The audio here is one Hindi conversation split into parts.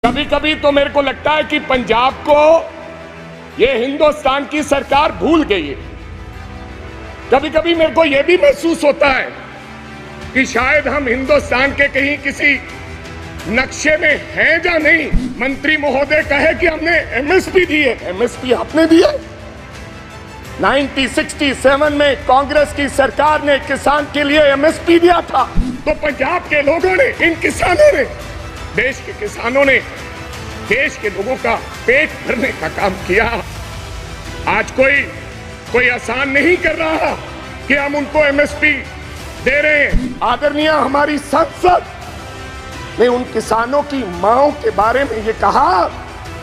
कभी कभी तो मेरे को लगता है कि पंजाब को ये हिंदुस्तान की सरकार भूल गई है। कभी कभी मेरे को यह भी महसूस होता है कि शायद हम हिंदुस्तान के कहीं किसी नक्शे में हैं या नहीं। मंत्री महोदय कहे कि हमने एमएसपी दी है, एमएसपी आपने दी है। 1967 में कांग्रेस की सरकार ने किसान के लिए एमएसपी दिया था, तो पंजाब के लोगों ने, इन किसानों ने, देश के किसानों ने देश के लोगों का पेट भरने का काम किया। आज कोई आसान नहीं कर रहा कि हम उनको एमएसपी दे रहे हैं। आदरणीय हमारी संसद ने उन किसानों की मांओं के बारे में ये कहा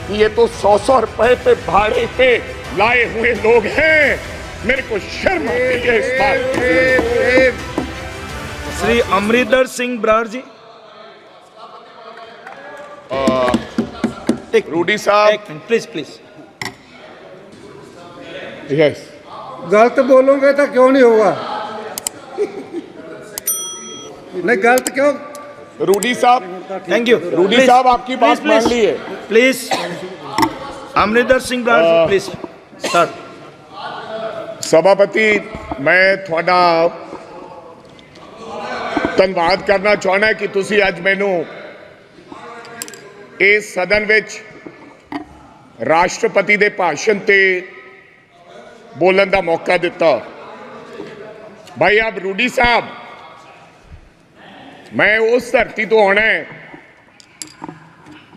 कि ये तो 100-100 रुपए पे भाड़े पे लाए हुए लोग हैं। मेरे को शर्म आती है इस बात। श्री अमरिंदर सिंह बराड़ जी। रूडी साहब प्लीज प्लीज। यस, गलत बोलोगे तो क्यों नहीं होगा? नहीं गलत क्यों? रूडी साहब, थैंक यू। रूडी साहब आपकी बात मान ली है। Please Amarinder Singh Brar ji please sir. सभापति, मैं थोड़ा धन्यवाद करना चाहना है कि तुसी आज मैनू इस सदन विच राष्ट्रपति दे भाषण ते बोलन का मौका दिता। भाई अब रूडी साहब, मैं उस धरती तो आना है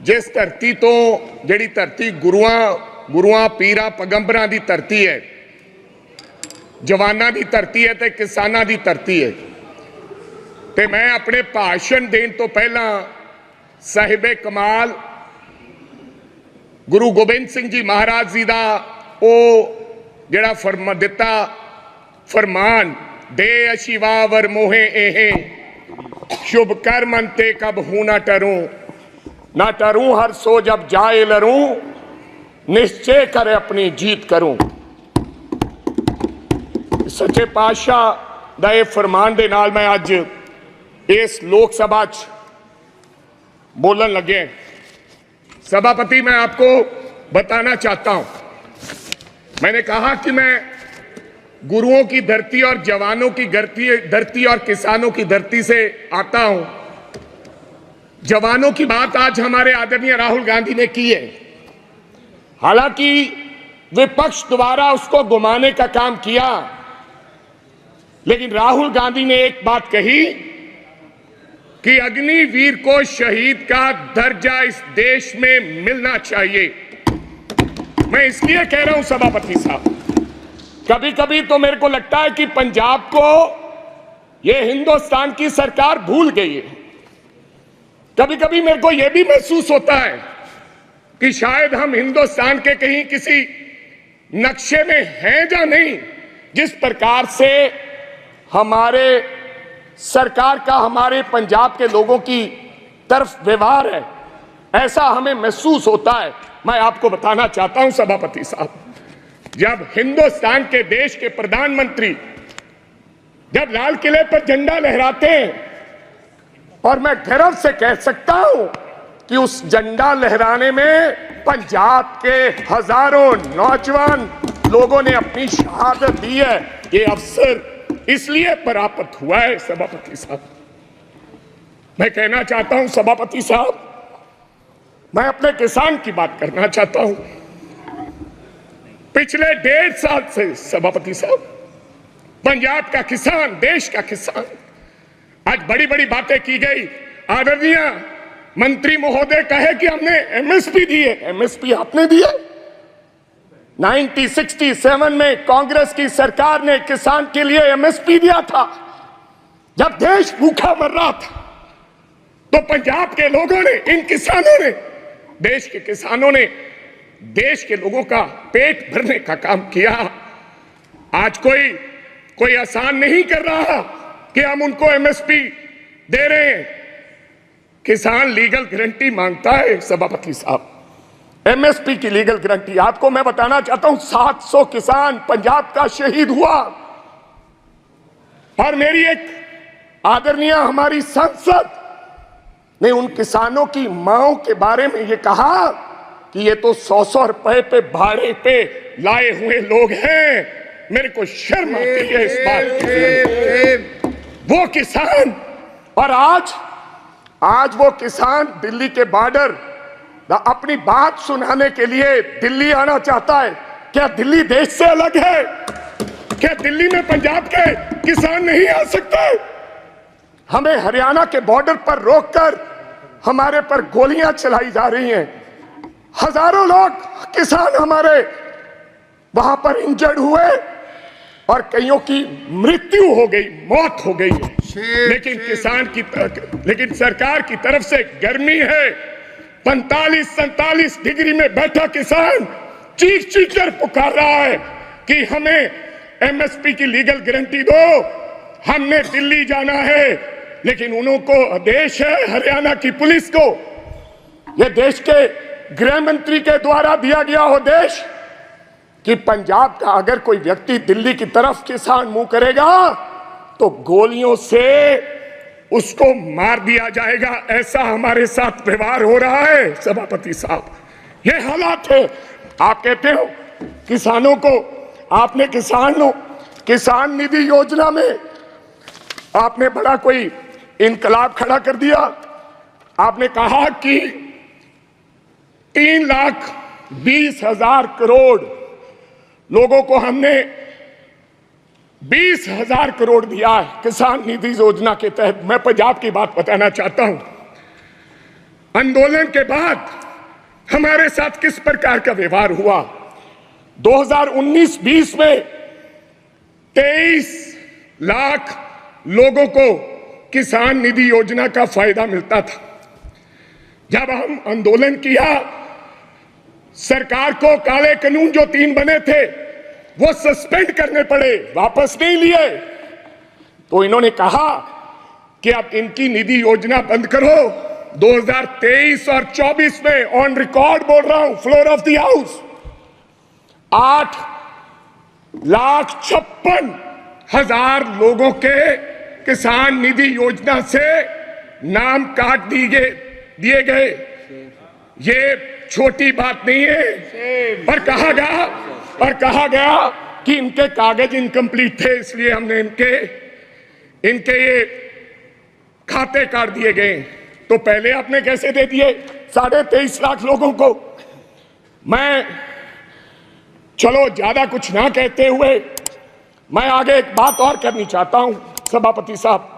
जिस धरती तो जिहड़ी धरती गुरुआं पीरां पैगंबरां दी धरती है, जवानां दी धरती है ते किसानां दी धरती है। ते मैं अपने भाषण देने तो पहला साहिबे कमाल गुरु गोबिंद सिंह जी महाराज जी का वो जिहड़ा फरमान दे अशिवावर मोहे एहे शुभ कर्म अंते कब हूं ना टरूं हर सो जब जाए लरूं निश्चय करे अपनी जीत करूं। सच्चे पातशाह दा ये फरमान दे नाल मैं अज इस लोक सभा च बोलन लगे। सभापति, मैं आपको बताना चाहता हूं, मैंने कहा कि मैं गुरुओं की धरती और जवानों की धरती और किसानों की धरती से आता हूं। जवानों की बात आज हमारे आदरणीय राहुल गांधी ने की है। हालांकि विपक्ष द्वारा उसको घुमाने का काम किया, लेकिन राहुल गांधी ने एक बात कही कि अग्निवीर को शहीद का दर्जा इस देश में मिलना चाहिए। मैं इसलिए कह रहा हूं सभापति साहब, कभी कभी तो मेरे को लगता है कि पंजाब को यह हिंदुस्तान की सरकार भूल गई है। कभी कभी मेरे को यह भी महसूस होता है कि शायद हम हिंदुस्तान के कहीं किसी नक्शे में हैं या नहीं। जिस प्रकार से हमारे सरकार का हमारे पंजाब के लोगों की तरफ व्यवहार है, ऐसा हमें महसूस होता है। मैं आपको बताना चाहता हूं सभापति साहब, जब हिंदुस्तान के देश के प्रधानमंत्री जब लाल किले पर झंडा लहराते हैं, और मैं गर्व से कह सकता हूं कि उस झंडा लहराने में पंजाब के हजारों नौजवान लोगों ने अपनी शहादत दी है। ये अवसर इसलिए प्राप्त हुआ है सभापति साहब। मैं कहना चाहता हूं सभापति साहब, मैं अपने किसान की बात करना चाहता हूं। पिछले 1.5 साल से सभापति साहब, पंजाब का किसान, देश का किसान, आज बड़ी बड़ी बातें की गई। आदरणीय मंत्री महोदय कहे कि हमने एमएसपी दी है, एमएसपी आपने दी है। 1967 में कांग्रेस की सरकार ने किसान के लिए एमएसपी दिया था। जब देश भूखा मर रहा था, तो पंजाब के लोगों ने, इन किसानों ने, देश के किसानों ने देश के लोगों का पेट भरने का काम किया। आज कोई आसान नहीं कर रहा कि हम उनको एमएसपी दे रहे हैं। किसान लीगल गारंटी मांगता है सभापति साहब, एमएसपी की लीगल गारंटी। आपको मैं बताना चाहता हूं, 700 किसान पंजाब का शहीद हुआ। और मेरी एक आदरणीय हमारी संसद ने उन किसानों की माओं के बारे में ये कहा कि ये तो 100-100 रुपए पे भाड़े पे लाए हुए लोग हैं। मेरे को शर्म आती है इस बात की। वो किसान, और आज वो किसान दिल्ली के बॉर्डर अपनी बात सुनाने के लिए दिल्ली आना चाहता है। क्या दिल्ली देश से अलग है? क्या दिल्ली में पंजाब के किसान नहीं आ सकते? हमें हरियाणा के बॉर्डर पर रोककर हमारे पर गोलियां चलाई जा रही हैं। हजारों लोग किसान हमारे वहां पर इंजर्ड हुए और कईयों की मृत्यु हो गई, मौत हो गई। लेकिन सरकार की तरफ से गर्मी है। 45-47 डिग्री में बैठा किसान चीख कर पुकार रहा है कि हमें एमएसपी की लीगल गारंटी दो, हमने दिल्ली जाना है। लेकिन उनको आदेश है हरियाणा की पुलिस को, यह देश के गृह मंत्री के द्वारा दिया गया आदेश कि पंजाब का अगर कोई व्यक्ति दिल्ली की तरफ किसान मुंह करेगा तो गोलियों से उसको मार दिया जाएगा। ऐसा हमारे साथ व्यवहार हो रहा है सभापति साहब, ये हालात है। आप कहते हो किसानों को, आपने किसान निधि योजना में आपने बड़ा कोई इनकलाब खड़ा कर दिया। आपने कहा कि 3,20,000 करोड़ लोगों को हमने 20,000 करोड़ दिया है किसान निधि योजना के तहत। मैं पंजाब की बात बताना चाहता हूं। आंदोलन के बाद हमारे साथ किस प्रकार का व्यवहार हुआ। 2019-20 में 23 लाख लोगों को किसान निधि योजना का फायदा मिलता था। जब हम आंदोलन किया, सरकार को काले कानून जो 3 बने थे वो सस्पेंड करने पड़े, वापस नहीं लिए। तो इन्होंने कहा कि अब इनकी निधि योजना बंद करो। 2023 और 24 में ऑन रिकॉर्ड बोल रहा हूं, फ्लोर ऑफ द हाउस, 8,56,000 लोगों के किसान निधि योजना से नाम काट दिए गए। ये छोटी बात नहीं है। और कहा गया कि इनके कागज इनकम्प्लीट थे, इसलिए हमने इनके ये खाते काट दिए गए। तो पहले आपने कैसे दे दिए 23.5 लाख लोगों को? मैं चलो ज्यादा कुछ ना कहते हुए मैं आगे एक बात और करनी चाहता हूं सभापति साहब।